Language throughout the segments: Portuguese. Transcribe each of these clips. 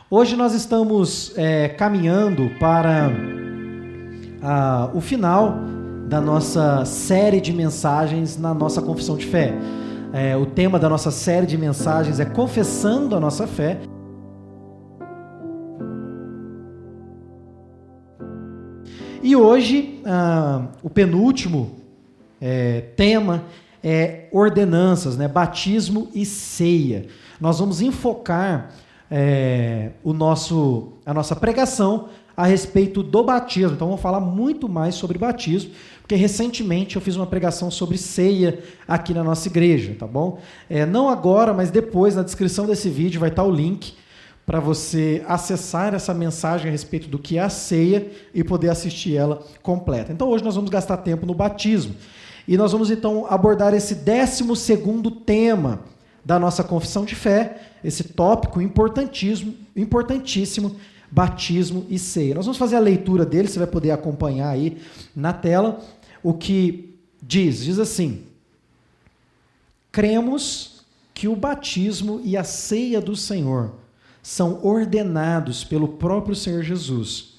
Hoje nós estamos caminhando para o final da nossa série de mensagens na nossa confissão de fé. O tema da nossa série de mensagens é Confessando a Nossa Fé. E hoje, o penúltimo tema é ordenanças, batismo e ceia. Nós vamos enfocar a nossa pregação a respeito do batismo. Então vamos falar muito mais sobre batismo, porque recentemente eu fiz uma pregação sobre ceia aqui na nossa igreja, tá bom? Não agora, mas depois, na descrição desse vídeo vai estar o link para você acessar essa mensagem a respeito do que é a ceia e poder assistir ela completa. Então hoje nós vamos gastar tempo no batismo. E nós vamos então abordar esse 12º tema da nossa confissão de fé, esse tópico importantíssimo, batismo e ceia. Nós vamos fazer a leitura dele, você vai poder acompanhar aí na tela o que diz assim: cremos que o batismo e a ceia do Senhor são ordenados pelo próprio Senhor Jesus.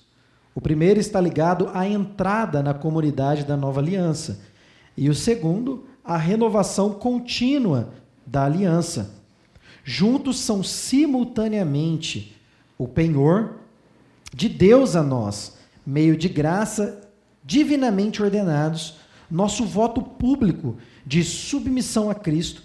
O primeiro está ligado à entrada na comunidade da nova aliança, e o segundo, à renovação contínua da aliança. Juntos são simultaneamente o penhor de Deus a nós, meio de graça divinamente ordenados, nosso voto público de submissão a Cristo,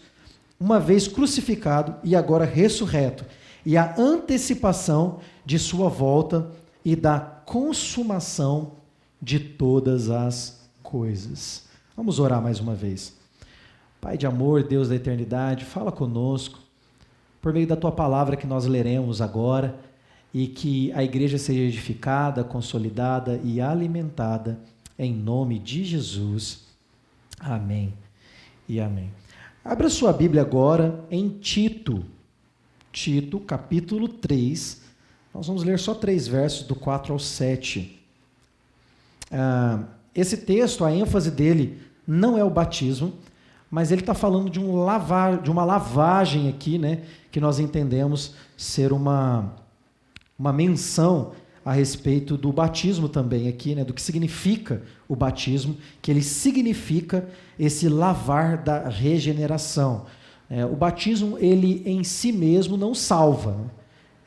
uma vez crucificado e agora ressurreto, e a antecipação de sua volta e da consumação de todas as coisas. Vamos orar mais uma vez. Pai de amor, Deus da eternidade, fala conosco, por meio da Tua palavra que nós leremos agora, e que a igreja seja edificada, consolidada e alimentada, em nome de Jesus. Amém e amém. Abra sua Bíblia agora em Tito, capítulo 3, nós vamos ler só 3 versos, do 4 ao 7. Esse texto, a ênfase dele não é o batismo, mas ele está falando de uma lavagem aqui, que nós entendemos ser uma menção a respeito do batismo também aqui, do que significa o batismo, que ele significa esse lavar da regeneração. O batismo, ele em si mesmo não salva,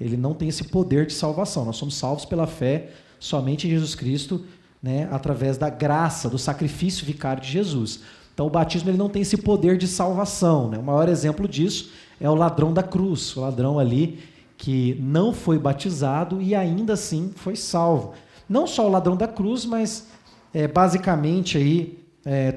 ele não tem esse poder de salvação. Nós somos salvos pela fé somente em Jesus Cristo, através da graça, do sacrifício vicário de Jesus. Então o batismo ele não tem esse poder de salvação. O maior exemplo disso é o ladrão da cruz, o ladrão ali que não foi batizado e ainda assim foi salvo. Não só o ladrão da cruz, mas basicamente aí,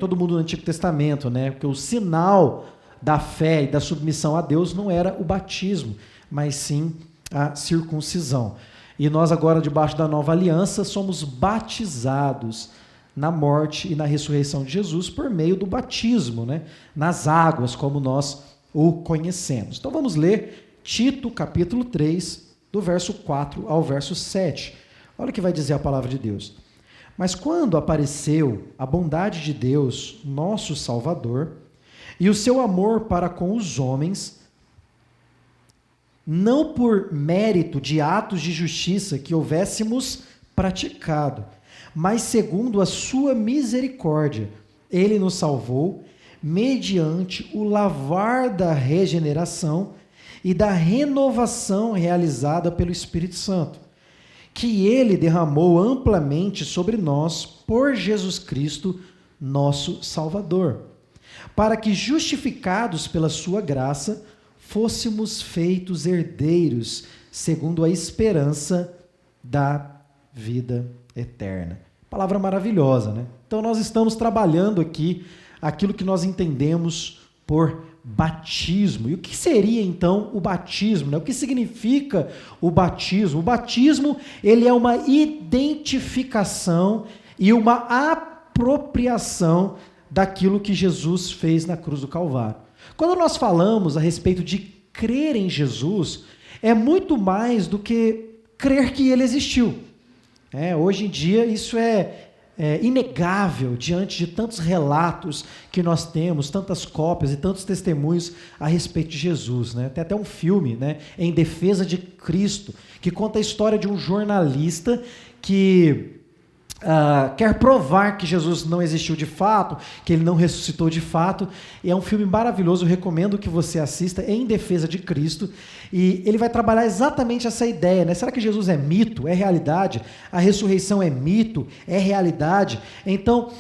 todo mundo no Antigo Testamento, porque o sinal da fé e da submissão a Deus não era o batismo, mas sim a circuncisão. E nós agora, debaixo da nova aliança, somos batizados na morte e na ressurreição de Jesus por meio do batismo, nas águas, como nós o conhecemos. Então vamos ler Tito, capítulo 3, do verso 4 ao verso 7. Olha o que vai dizer a palavra de Deus. Mas quando apareceu a bondade de Deus, nosso Salvador, e o seu amor para com os homens, não por mérito de atos de justiça que houvéssemos praticado, mas segundo a sua misericórdia, ele nos salvou mediante o lavar da regeneração e da renovação realizada pelo Espírito Santo, que ele derramou amplamente sobre nós por Jesus Cristo, nosso Salvador, para que, justificados pela sua graça, fôssemos feitos herdeiros segundo a esperança da vida eterna. Palavra maravilhosa, Então nós estamos trabalhando aqui aquilo que nós entendemos por batismo. E o que seria então o batismo? O que significa o batismo? O batismo, ele é uma identificação e uma apropriação daquilo que Jesus fez na cruz do Calvário. Quando nós falamos a respeito de crer em Jesus, é muito mais do que crer que ele existiu. Hoje em dia isso é inegável diante de tantos relatos que nós temos, tantas cópias e tantos testemunhos a respeito de Jesus, né? Tem até um filme, né, Em Defesa de Cristo, que conta a história de um jornalista que quer provar que Jesus não existiu de fato, que ele não ressuscitou de fato. E é um filme maravilhoso, eu recomendo que você assista, Em Defesa de Cristo, e ele vai trabalhar exatamente essa ideia, né? Será que Jesus é mito? É realidade? A ressurreição é mito? É realidade? Então,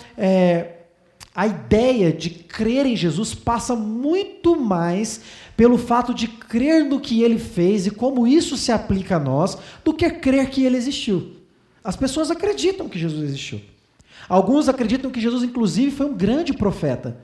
a ideia de crer em Jesus passa muito mais pelo fato de crer no que ele fez e como isso se aplica a nós, do que crer que ele existiu. As pessoas acreditam que Jesus existiu. Alguns acreditam que Jesus, inclusive, foi um grande profeta.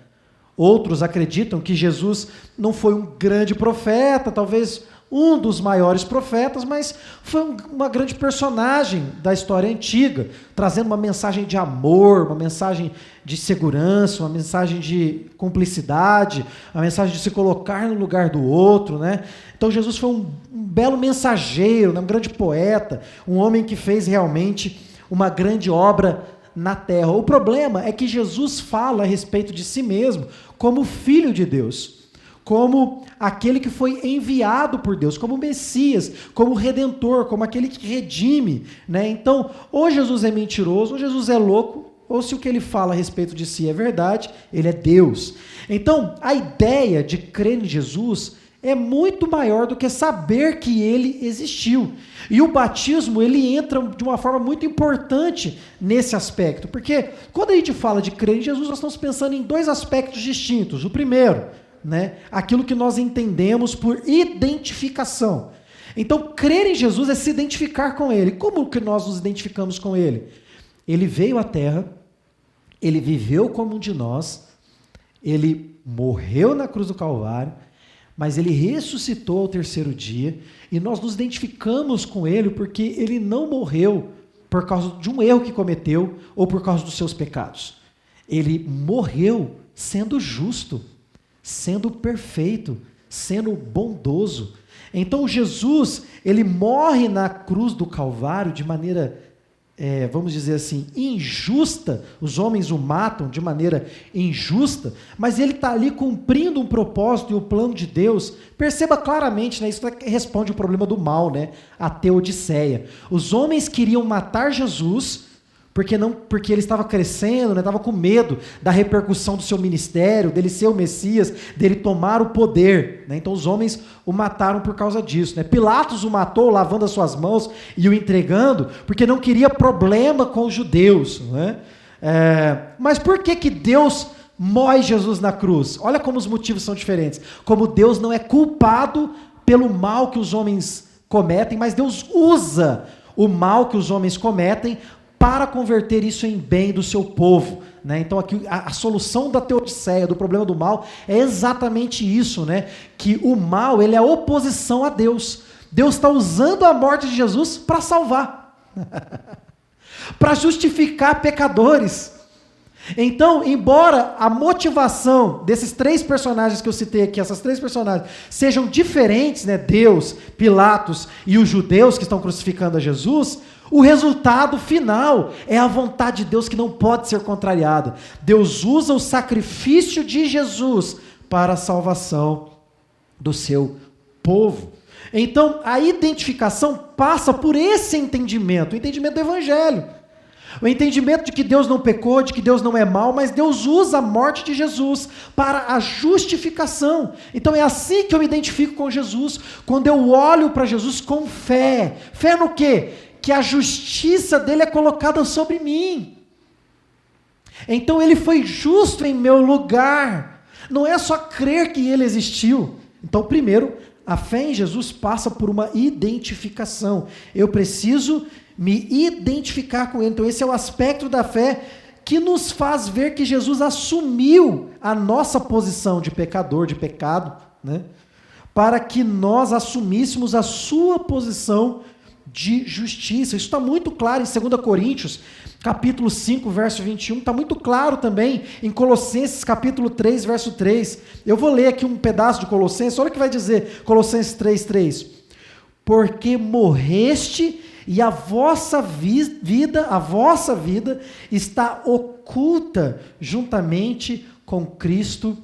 Outros acreditam que Jesus não foi um grande profeta, talvez um dos maiores profetas, mas foi uma grande personagem da história antiga, trazendo uma mensagem de amor, uma mensagem de segurança, uma mensagem de cumplicidade, uma mensagem de se colocar no lugar do outro, né? Então Jesus foi um belo mensageiro, né? Um grande poeta, um homem que fez realmente uma grande obra na terra. O problema é que Jesus fala a respeito de si mesmo como Filho de Deus, como aquele que foi enviado por Deus, como Messias, como Redentor, como aquele que redime, né? Então, ou Jesus é mentiroso, ou Jesus é louco, ou se o que ele fala a respeito de si é verdade, ele é Deus. Então, a ideia de crer em Jesus é muito maior do que saber que ele existiu. E o batismo, ele entra de uma forma muito importante nesse aspecto, porque quando a gente fala de crer em Jesus, nós estamos pensando em dois aspectos distintos. O primeiro, né, aquilo que nós entendemos por identificação. Então, crer em Jesus é se identificar com ele. Como que nós nos identificamos com ele? Ele veio à Terra, ele viveu como um de nós, ele morreu na cruz do Calvário, mas ele ressuscitou ao terceiro dia, e nós nos identificamos com ele porque ele não morreu por causa de um erro que cometeu ou por causa dos seus pecados. Ele morreu sendo justo, sendo perfeito, sendo bondoso. Então Jesus, ele morre na cruz do Calvário de maneira, vamos dizer assim, injusta. Os homens o matam de maneira injusta, mas ele está ali cumprindo um propósito e o plano de Deus. Perceba claramente, né, isso responde o problema do mal, né, a Teodiceia. Os homens queriam matar Jesus porque ele estava crescendo, né, estava com medo da repercussão do seu ministério, dele ser o Messias, dele tomar o poder, né? Então os homens o mataram por causa disso, né? Pilatos o matou lavando as suas mãos e o entregando porque não queria problema com os judeus, né? Mas por que Deus mói Jesus na cruz? Olha como os motivos são diferentes. Como Deus não é culpado pelo mal que os homens cometem, mas Deus usa o mal que os homens cometem para converter isso em bem do seu povo, né? Então aqui a solução da Teodiceia, do problema do mal, é exatamente isso, né? Que o mal, ele é oposição a Deus. Deus está usando a morte de Jesus para salvar, para justificar pecadores. Então, embora a motivação desses três personagens que eu citei aqui, essas três personagens, sejam diferentes, né? Deus, Pilatos e os judeus que estão crucificando a Jesus, o resultado final é a vontade de Deus que não pode ser contrariada. Deus usa o sacrifício de Jesus para a salvação do seu povo. Então, a identificação passa por esse entendimento, o entendimento do Evangelho. O entendimento de que Deus não pecou, de que Deus não é mau, mas Deus usa a morte de Jesus para a justificação. Então é assim que eu me identifico com Jesus, quando eu olho para Jesus com fé. Fé no quê? Que a justiça dele é colocada sobre mim. Então ele foi justo em meu lugar. Não é só crer que ele existiu. Então, primeiro, a fé em Jesus passa por uma identificação. Eu preciso me identificar com ele. Então esse é o aspecto da fé que nos faz ver que Jesus assumiu a nossa posição de pecador, de pecado, né? Para que nós assumíssemos a sua posição de justiça. Isso está muito claro em 2 Coríntios, capítulo 5, verso 21, está muito claro também em Colossenses, capítulo 3, verso 3. Eu vou ler aqui um pedaço de Colossenses, olha o que vai dizer Colossenses 3, 3. Porque morreste e a vossa vida está oculta juntamente com Cristo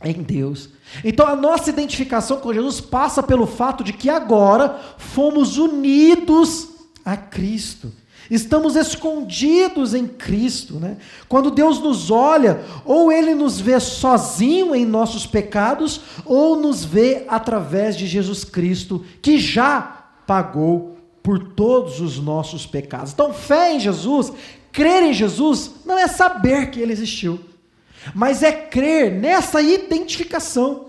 em Deus. Então a nossa identificação com Jesus passa pelo fato de que agora fomos unidos a Cristo. Estamos escondidos em Cristo, né? Quando Deus nos olha, ou Ele nos vê sozinho em nossos pecados, ou nos vê através de Jesus Cristo, que já pagou por todos os nossos pecados. Então, fé em Jesus, crer em Jesus, não é saber que Ele existiu, mas é crer nessa identificação,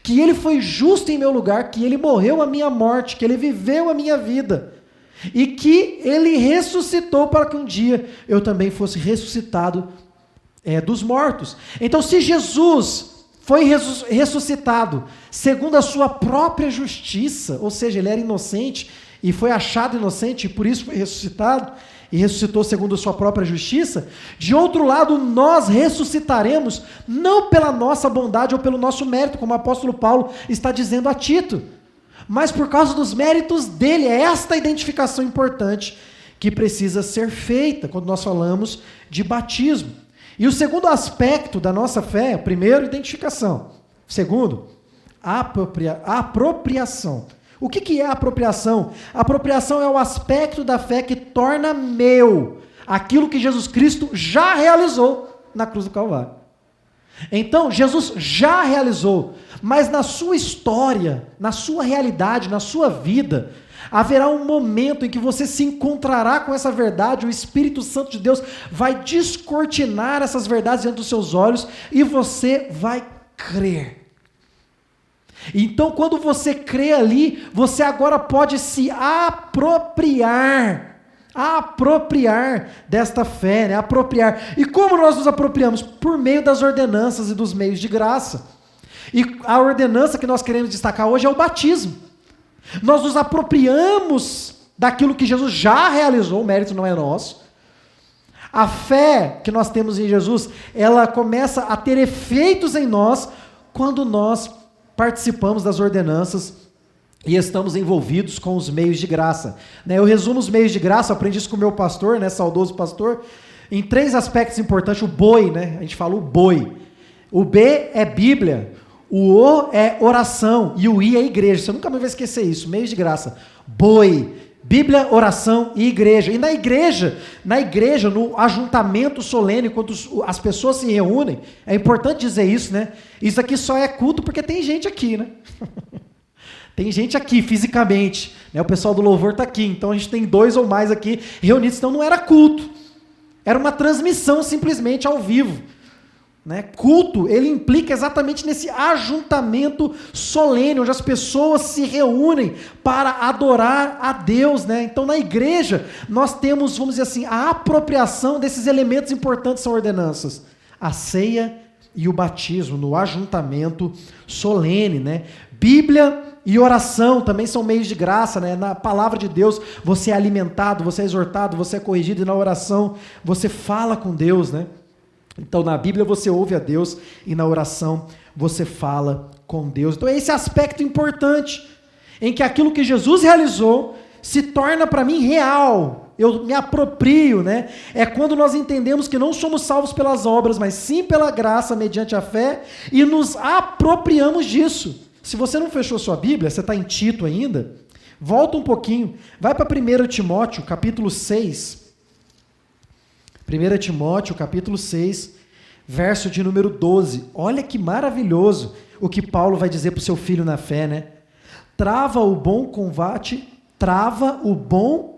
que Ele foi justo em meu lugar, que Ele morreu a minha morte, que Ele viveu a minha vida, e que Ele ressuscitou para que um dia eu também fosse ressuscitado dos mortos. Então, se Jesus foi ressuscitado segundo a sua própria justiça, ou seja, Ele era inocente e foi achado inocente e por isso foi ressuscitado, e ressuscitou segundo a sua própria justiça, de outro lado, nós ressuscitaremos não pela nossa bondade ou pelo nosso mérito, como o apóstolo Paulo está dizendo a Tito, mas por causa dos méritos dele. É esta identificação importante que precisa ser feita quando nós falamos de batismo. E o segundo aspecto da nossa fé, primeiro, identificação. Segundo, apropriação. O que é apropriação? Apropriação é o aspecto da fé que torna meu aquilo que Jesus Cristo já realizou na cruz do Calvário. Então, Jesus já realizou, mas na sua história, na sua realidade, na sua vida, haverá um momento em que você se encontrará com essa verdade, o Espírito Santo de Deus vai descortinar essas verdades diante dos seus olhos e você vai crer. Então, quando você crê ali, você agora pode se apropriar desta fé, né? Apropriar. E como nós nos apropriamos? Por meio das ordenanças e dos meios de graça. E a ordenança que nós queremos destacar hoje é o batismo. Nós nos apropriamos daquilo que Jesus já realizou, o mérito não é nosso. A fé que nós temos em Jesus, ela começa a ter efeitos em nós quando nós participamos das ordenanças e estamos envolvidos com os meios de graça. Eu resumo os meios de graça, eu aprendi isso com o meu pastor, saudoso pastor, em 3 aspectos importantes. O boi, a gente fala o boi. O B é Bíblia, o O é oração e o I é igreja. Você nunca mais vai esquecer isso, meios de graça. Boi, Bíblia, oração e igreja. E na igreja, no ajuntamento solene, quando as pessoas se reúnem, é importante dizer isso, Isso aqui só é culto porque tem gente aqui, Tem gente aqui, fisicamente. O pessoal do louvor está aqui, então a gente tem 2 ou mais aqui reunidos, então não era culto. Era uma transmissão simplesmente ao vivo. Culto, ele implica exatamente nesse ajuntamento solene, onde as pessoas se reúnem para adorar a Deus. Então, na igreja, nós temos, vamos dizer assim, a apropriação desses elementos importantes, são ordenanças. A ceia e o batismo, no ajuntamento solene. Bíblia e oração também são meios de graça. Na palavra de Deus, você é alimentado, você é exortado, você é corrigido, e na oração, você fala com Deus, Então, na Bíblia você ouve a Deus e na oração você fala com Deus. Então, é esse aspecto importante em que aquilo que Jesus realizou se torna para mim real. Eu me aproprio, É quando nós entendemos que não somos salvos pelas obras, mas sim pela graça mediante a fé e nos apropriamos disso. Se você não fechou sua Bíblia, você está em Tito ainda, volta um pouquinho, vai para 1 Timóteo, capítulo 6. 1 Timóteo, capítulo 6, verso de número 12. Olha que maravilhoso o que Paulo vai dizer para o seu filho na fé, Trava o bom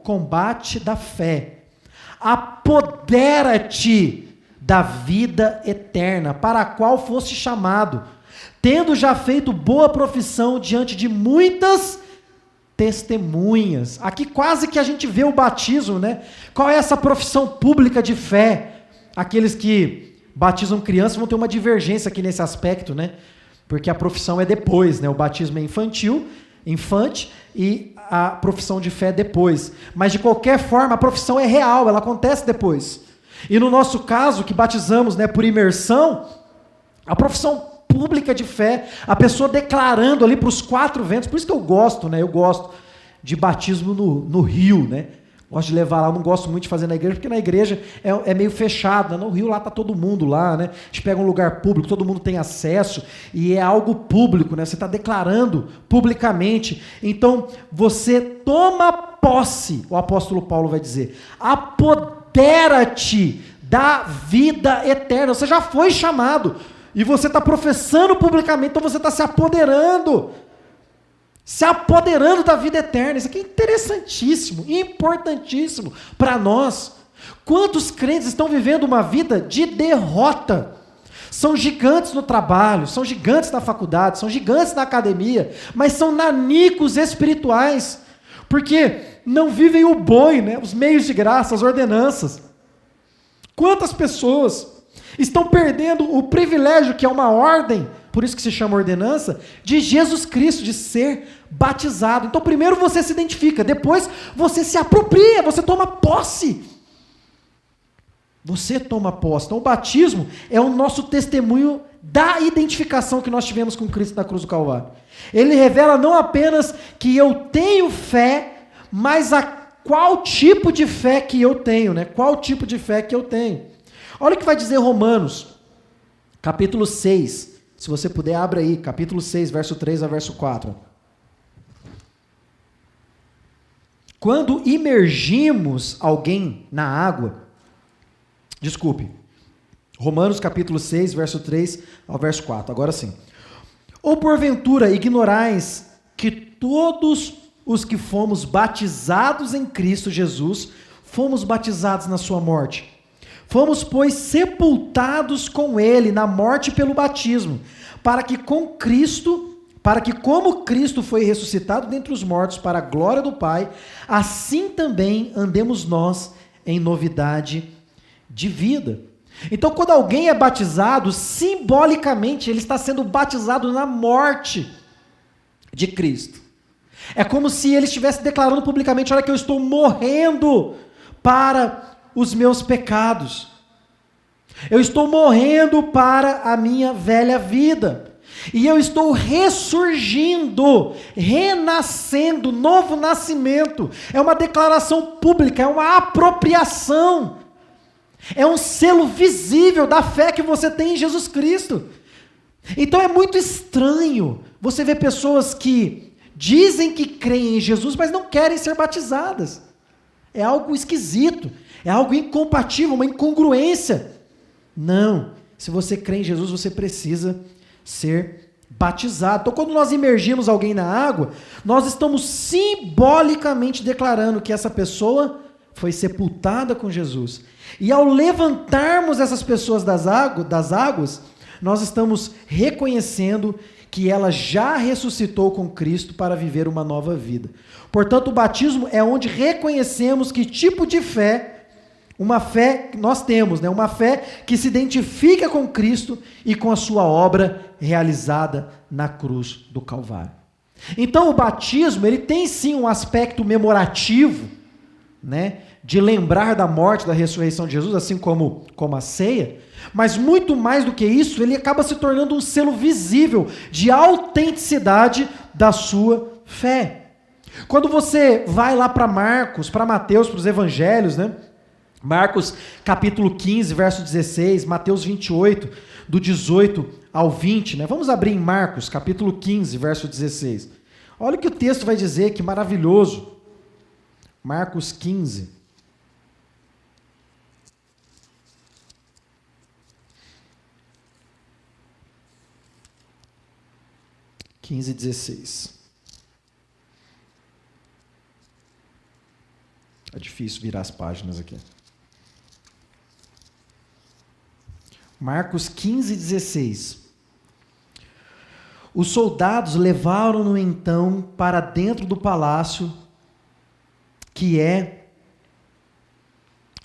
combate da fé. Apodera-te da vida eterna, para a qual foste chamado, tendo já feito boa profissão diante de muitas testemunhas. Aqui quase que a gente vê o batismo, Qual é essa profissão pública de fé? Aqueles que batizam crianças vão ter uma divergência aqui nesse aspecto, Porque a profissão é depois, O batismo é infante, e a profissão de fé é depois. Mas de qualquer forma, a profissão é real, ela acontece depois. E no nosso caso, que batizamos, por imersão, a profissão pública de fé, a pessoa declarando ali para os 4 ventos, por isso que eu gosto, eu gosto de batismo no rio, né? Gosto de levar lá, não gosto muito de fazer na igreja, porque na igreja é meio fechado, né? No rio lá está todo mundo lá, né? A gente pega um lugar público, todo mundo tem acesso, e é algo público, né? Você está declarando publicamente. Então, você toma posse, o apóstolo Paulo vai dizer, apodera-te da vida eterna. Você já foi chamado, e você está professando publicamente, então você está se apoderando da vida eterna. Isso aqui é interessantíssimo, importantíssimo para nós. Quantos crentes estão vivendo uma vida de derrota? São gigantes no trabalho, são gigantes na faculdade, são gigantes na academia, mas são nanicos espirituais, porque não vivem o boi, né? Os meios de graça, as ordenanças. Quantas pessoas estão perdendo o privilégio, que é uma ordem, por isso que se chama ordenança, de Jesus Cristo, de ser batizado. Então primeiro você se identifica, depois você se apropria, você toma posse. Você toma posse. Então o batismo é o nosso testemunho da identificação que nós tivemos com Cristo na cruz do Calvário. Ele revela não apenas que eu tenho fé, mas a qual tipo de fé que eu tenho, né? Qual tipo de fé que eu tenho. Olha o que vai dizer Romanos, capítulo 6. Se você puder, abra aí, capítulo 6, verso 3 a verso 4. Quando imergimos alguém na água, Romanos capítulo 6, verso 3 ao verso 4, agora sim. Ou porventura ignorais que todos os que fomos batizados em Cristo Jesus, fomos batizados na sua morte. Fomos, pois, sepultados com ele na morte pelo batismo, para que como Cristo foi ressuscitado dentre os mortos para a glória do Pai, assim também andemos nós em novidade de vida. Então, quando alguém é batizado, simbolicamente ele está sendo batizado na morte de Cristo. É como se ele estivesse declarando publicamente: olha que eu estou morrendo para os meus pecados. Eu estou morrendo para a minha velha vida. E eu estou ressurgindo, renascendo, novo nascimento. É uma declaração pública, é uma apropriação. É um selo visível da fé que você tem em Jesus Cristo. Então é muito estranho você ver pessoas que dizem que creem em Jesus, mas não querem ser batizadas. É algo esquisito, é algo incompatível, uma incongruência. Não, se você crê em Jesus, você precisa ser batizado. Então, quando nós imergimos alguém na água, nós estamos simbolicamente declarando que essa pessoa foi sepultada com Jesus. E ao levantarmos essas pessoas das águas, nós estamos reconhecendo que ela já ressuscitou com Cristo para viver uma nova vida. Portanto, o batismo é onde reconhecemos que tipo de fé, uma fé que nós temos, né? Uma fé que se identifica com Cristo e com a sua obra realizada na cruz do Calvário. Então, o batismo, ele tem sim um aspecto memorativo, né? De lembrar da morte, da ressurreição de Jesus, assim como a ceia, mas muito mais do que isso, ele acaba se tornando um selo visível de autenticidade da sua fé. Quando você vai lá para Marcos, para Mateus, para os evangelhos, né? Marcos capítulo 15, verso 16, Mateus 28, do 18 ao 20, né? Vamos abrir em Marcos capítulo 15, verso 16. Olha o que o texto vai dizer, que maravilhoso. Marcos 15. Quinze, 16. É difícil virar as páginas aqui. Marcos 15, 16. Os soldados levaram-no então para dentro do palácio, que é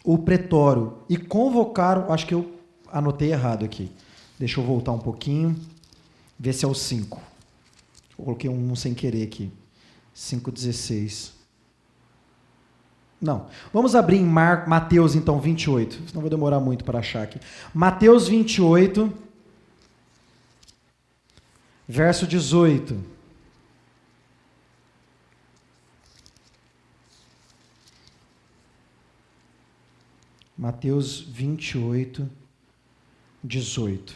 o pretório, e convocaram, acho que eu anotei errado aqui, deixa eu voltar um pouquinho, ver se é o 5. Eu coloquei um sem querer aqui, 5,16. Não, vamos abrir em Mateus então 28, senão vou demorar muito para achar aqui. Mateus 28, verso 18. Mateus 28, 18.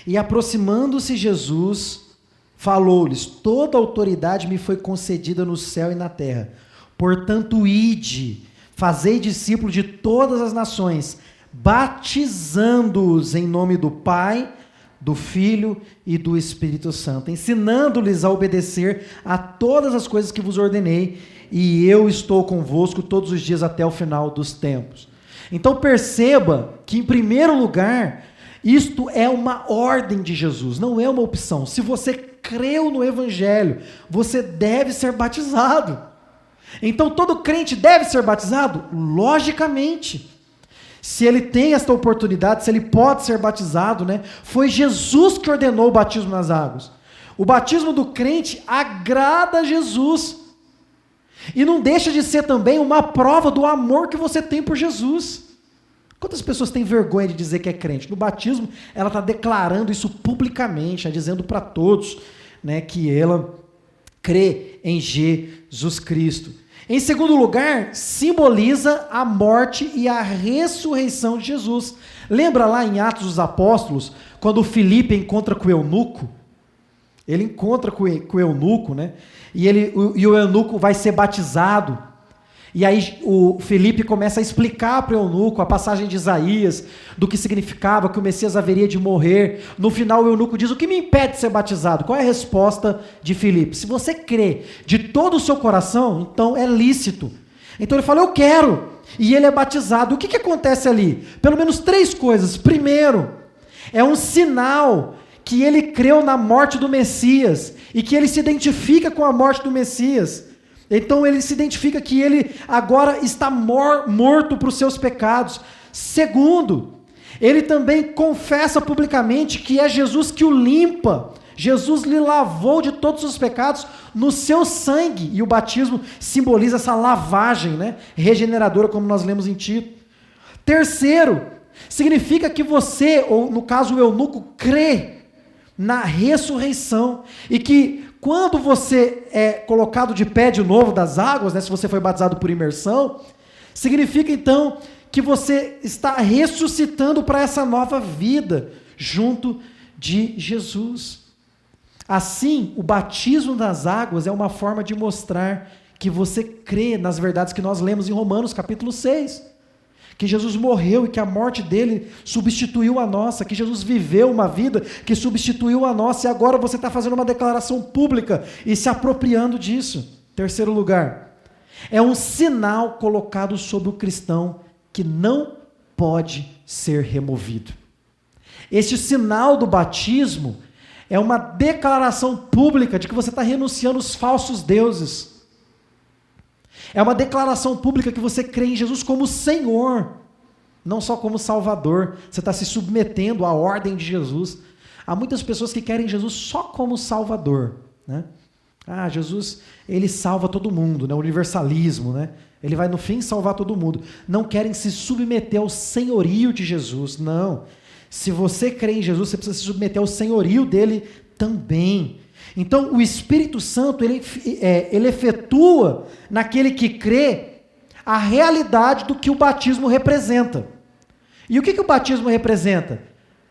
E aproximando-se Jesus, falou-lhes: toda autoridade me foi concedida no céu e na terra. Portanto, ide, fazei discípulos de todas as nações, batizando-os em nome do Pai, do Filho e do Espírito Santo, ensinando-lhes a obedecer a todas as coisas que vos ordenei, e eu estou convosco todos os dias até o final dos tempos. Então perceba que, em primeiro lugar, isto é uma ordem de Jesus, não é uma opção. Se você creu no Evangelho, você deve ser batizado. Então todo crente deve ser batizado? Logicamente. Se ele tem esta oportunidade, se ele pode ser batizado, né? Foi Jesus que ordenou o batismo nas águas. O batismo do crente agrada a Jesus. E não deixa de ser também uma prova do amor que você tem por Jesus. Quantas pessoas têm vergonha de dizer que é crente? No batismo, ela está declarando isso publicamente, dizendo para todos, né, que ela crê em Jesus Cristo. Em segundo lugar, simboliza a morte e a ressurreição de Jesus. Lembra lá em Atos dos Apóstolos, quando Filipe encontra com o eunuco? Ele encontra com o eunuco, né? E o eunuco vai ser batizado. E aí o Filipe começa a explicar para o eunuco a passagem de Isaías, do que significava que o Messias haveria de morrer. No final o eunuco diz: o que me impede de ser batizado? Qual é a resposta de Filipe? Se você crê de todo o seu coração, então é lícito. Então ele fala: eu quero. E ele é batizado. O que acontece ali? Pelo menos 3 coisas. Primeiro, é um sinal que ele creu na morte do Messias e que ele se identifica com a morte do Messias. Então ele se identifica que ele agora está morto para os seus pecados. Segundo, ele também confessa publicamente que é Jesus que o limpa. Jesus lhe lavou de todos os pecados no seu sangue. E o batismo simboliza essa lavagem, né, regeneradora, como nós lemos em Tito. Terceiro, significa que você, ou no caso o eunuco, crê na ressurreição. E que quando você é colocado de pé de novo das águas, né, se você foi batizado por imersão, significa então que você está ressuscitando para essa nova vida junto de Jesus. Assim, o batismo das águas é uma forma de mostrar que você crê nas verdades que nós lemos em Romanos capítulo 6. Que Jesus morreu e que a morte dele substituiu a nossa, que Jesus viveu uma vida que substituiu a nossa, e agora você está fazendo uma declaração pública e se apropriando disso. Terceiro lugar, é um sinal colocado sobre o cristão que não pode ser removido. Este sinal do batismo é uma declaração pública de que você está renunciando aos falsos deuses. É uma declaração pública que você crê em Jesus como Senhor, não só como Salvador. Você está se submetendo à ordem de Jesus. Há muitas pessoas que querem Jesus só como Salvador, né? Ah, Jesus, ele salva todo mundo, né? Universalismo, né? Ele vai no fim salvar todo mundo. Não querem se submeter ao senhorio de Jesus, não. Se você crê em Jesus, você precisa se submeter ao senhorio dele também. Então, o Espírito Santo, ele efetua naquele que crê a realidade do que o batismo representa. E o que o batismo representa?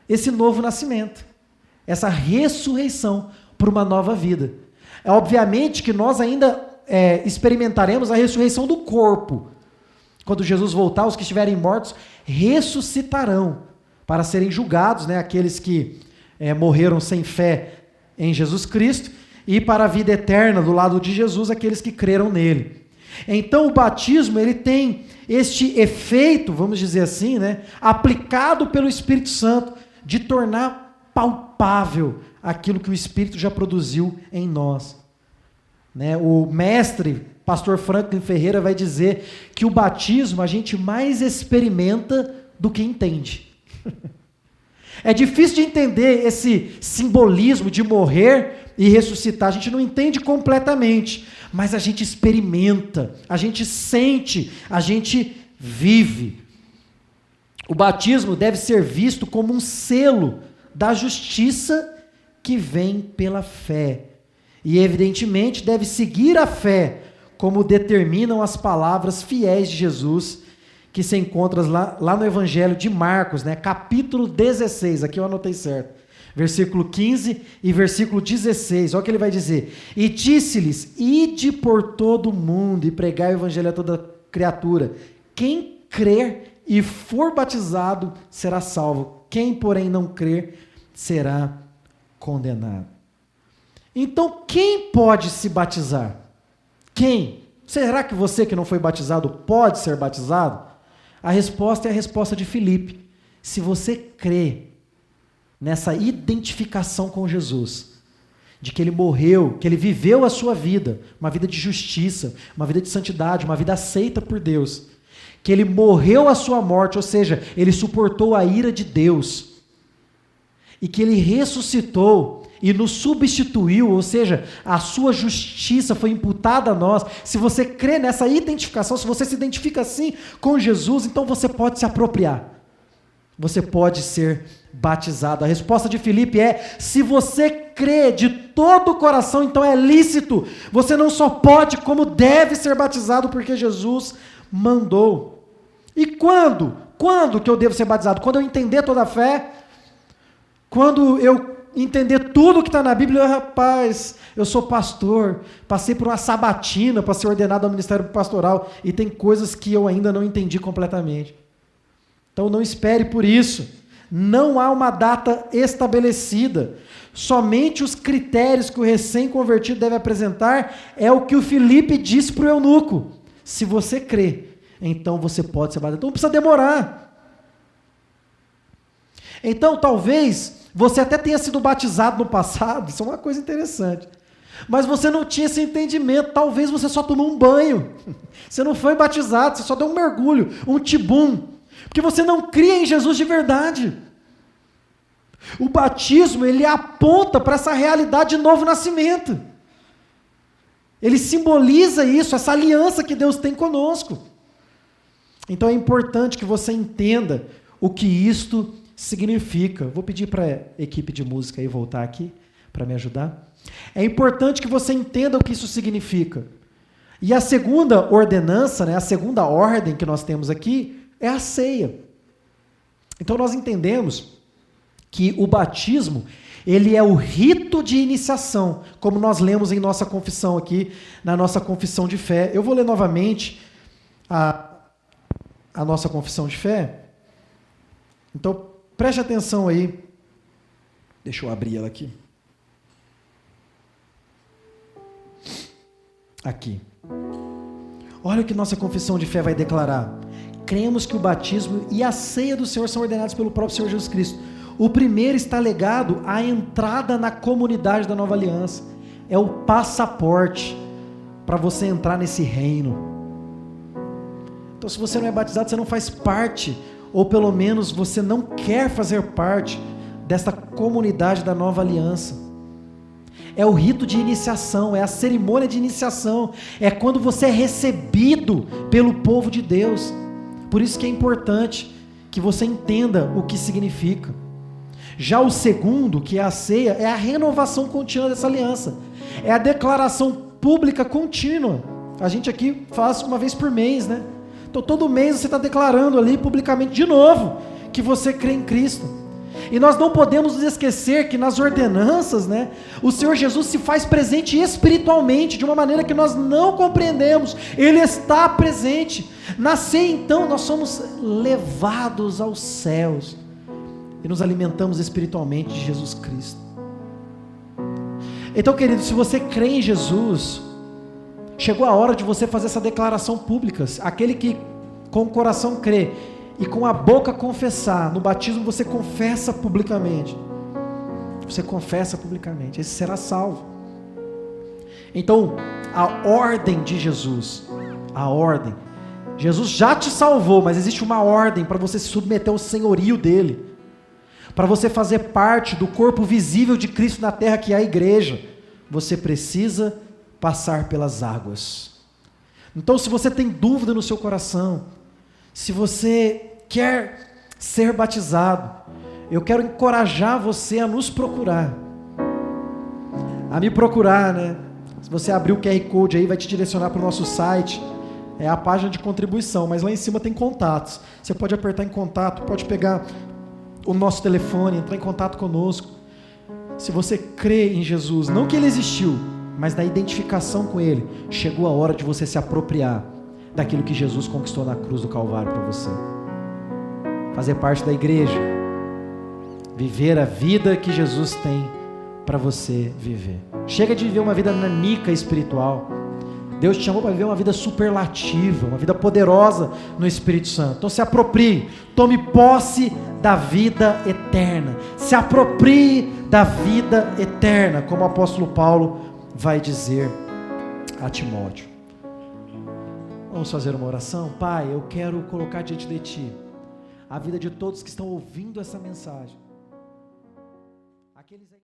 Esse novo nascimento, essa ressurreição para uma nova vida. É obviamente que nós ainda experimentaremos a ressurreição do corpo. Quando Jesus voltar, os que estiverem mortos ressuscitarão para serem julgados, né? Aqueles que morreram sem fé em Jesus Cristo, e para a vida eterna do lado de Jesus, aqueles que creram nele. Então o batismo, ele tem este efeito, vamos dizer assim, né, aplicado pelo Espírito Santo, de tornar palpável aquilo que o Espírito já produziu em nós. Né? O mestre, pastor Franklin Ferreira, vai dizer que o batismo a gente mais experimenta do que entende. É difícil de entender esse simbolismo de morrer e ressuscitar. A gente não entende completamente, mas a gente experimenta, a gente sente, a gente vive. O batismo deve ser visto como um selo da justiça que vem pela fé. E, evidentemente, deve seguir a fé, como determinam as palavras fiéis de Jesus, que se encontra lá no Evangelho de Marcos, né? Capítulo 16, aqui eu anotei certo, versículo 15 e versículo 16, olha o que ele vai dizer: e disse-lhes, ide por todo o mundo e pregai o Evangelho a toda criatura, quem crer e for batizado será salvo, quem porém não crer será condenado. Então quem pode se batizar? Quem? Será que você que não foi batizado pode ser batizado? A resposta é a resposta de Filipe. Se você crê nessa identificação com Jesus, de que ele morreu, que ele viveu a sua vida, uma vida de justiça, uma vida de santidade, uma vida aceita por Deus, que ele morreu a sua morte, ou seja, ele suportou a ira de Deus, e que ele ressuscitou e nos substituiu, ou seja, a sua justiça foi imputada a nós. Se você crê nessa identificação, se você se identifica assim com Jesus, então você pode se apropriar. Você pode ser batizado. A resposta de Filipe é: se você crê de todo o coração, então é lícito. Você não só pode, como deve ser batizado, porque Jesus mandou. E quando? Quando que eu devo ser batizado? Quando eu entender toda a fé? Quando eu entender tudo que está na Bíblia? Rapaz, eu sou pastor, passei por uma sabatina para ser ordenado ao ministério pastoral e tem coisas que eu ainda não entendi completamente. Então não espere por isso. Não há uma data estabelecida. Somente os critérios que o recém-convertido deve apresentar é o que o Filipe disse para o eunuco. Se você crê, então você pode ser batizado. Então não precisa demorar. Então talvez você até tenha sido batizado no passado, isso é uma coisa interessante, mas você não tinha esse entendimento. Talvez você só tomou um banho, você não foi batizado, você só deu um mergulho, um tibum, porque você não cria em Jesus de verdade. O batismo, ele aponta para essa realidade de novo nascimento. Ele simboliza isso, essa aliança que Deus tem conosco. Então é importante que você entenda o que isto significa. Vou pedir para a equipe de música aí voltar aqui para me ajudar. É importante que você entenda o que isso significa. E a segunda ordenança, né, a segunda ordem que nós temos aqui é a ceia. Então nós entendemos que o batismo, ele é o rito de iniciação, como nós lemos em nossa confissão aqui, na nossa confissão de fé. Eu vou ler novamente a nossa confissão de fé. Então, preste atenção aí. Deixa eu abrir ela aqui. Aqui. Olha o que nossa confissão de fé vai declarar. Cremos que o batismo e a ceia do Senhor são ordenados pelo próprio Senhor Jesus Cristo. O primeiro está ligado à entrada na comunidade da nova aliança. É o passaporte para você entrar nesse reino. Então, se você não é batizado, você não faz parte, ou pelo menos você não quer fazer parte desta comunidade da nova aliança. É o rito de iniciação, é a cerimônia de iniciação, é quando você é recebido pelo povo de Deus. Por isso que é importante que você entenda o que significa. Já o segundo, que é a ceia, é a renovação contínua dessa aliança. É a declaração pública contínua. A gente aqui faz uma vez por mês, né? Então todo mês você está declarando ali publicamente de novo que você crê em Cristo. E nós não podemos nos esquecer que nas ordenanças, né, o Senhor Jesus se faz presente espiritualmente, de uma maneira que nós não compreendemos. Ele está presente. Na ceia, então, nós somos levados aos céus e nos alimentamos espiritualmente de Jesus Cristo. Então, querido, se você crê em Jesus, chegou a hora de você fazer essa declaração pública. Aquele que com o coração crê e com a boca confessar, no batismo você confessa publicamente. Você confessa publicamente, esse será salvo. Então, a ordem de Jesus, a ordem, Jesus já te salvou, mas existe uma ordem para você se submeter ao senhorio dele, para você fazer parte do corpo visível de Cristo na terra, que é a igreja. Você precisa passar pelas águas. Então, se você tem dúvida no seu coração, se você quer ser batizado, eu quero encorajar você a nos procurar, a me procurar, né? Se você abrir o QR Code aí, vai te direcionar para o nosso site, é a página de contribuição, mas lá em cima tem contatos. Você pode apertar em contato, pode pegar o nosso telefone, entrar em contato conosco. Se você crê em Jesus, não que ele existiu, mas da identificação com ele, chegou a hora de você se apropriar daquilo que Jesus conquistou na cruz do Calvário para você. Fazer parte da igreja, viver a vida que Jesus tem para você viver. Chega de viver uma vida nanica espiritual. Deus te chamou para viver uma vida superlativa, uma vida poderosa no Espírito Santo. Então se aproprie, tome posse da vida eterna. Se aproprie da vida eterna, como o apóstolo Paulo vai dizer a Timóteo. Vamos fazer uma oração? Pai, eu quero colocar diante de Ti a vida de todos que estão ouvindo essa mensagem. Aqueles